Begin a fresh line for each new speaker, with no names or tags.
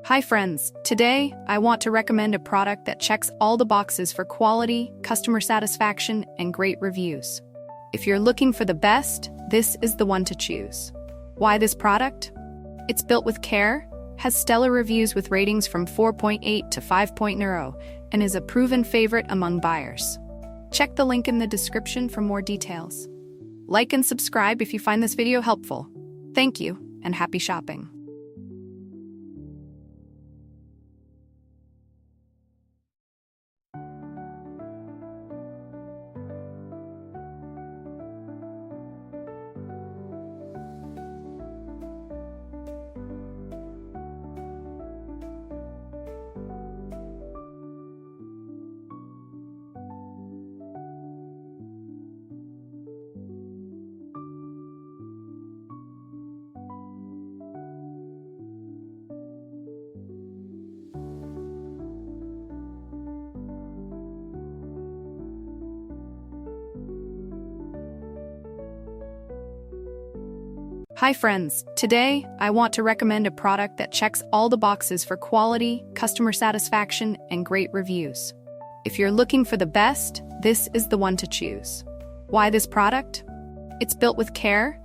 Hi friends, today I want to recommend a product that checks all the boxes for quality, customer satisfaction, and great reviews. If you're looking for the best, this is the one to choose. Why this product? It's built with care, has stellar reviews with ratings from 4.8 to 5.0, and is a proven favorite among buyers. Check the link in the description for more details. Like and subscribe if you find this video helpful. Thank you, and happy shopping. Hi friends, today I want to recommend a product that checks all the boxes for quality, customer satisfaction, and great reviews. If you're looking for the best, this is the one to choose. Why this product? It's built with care,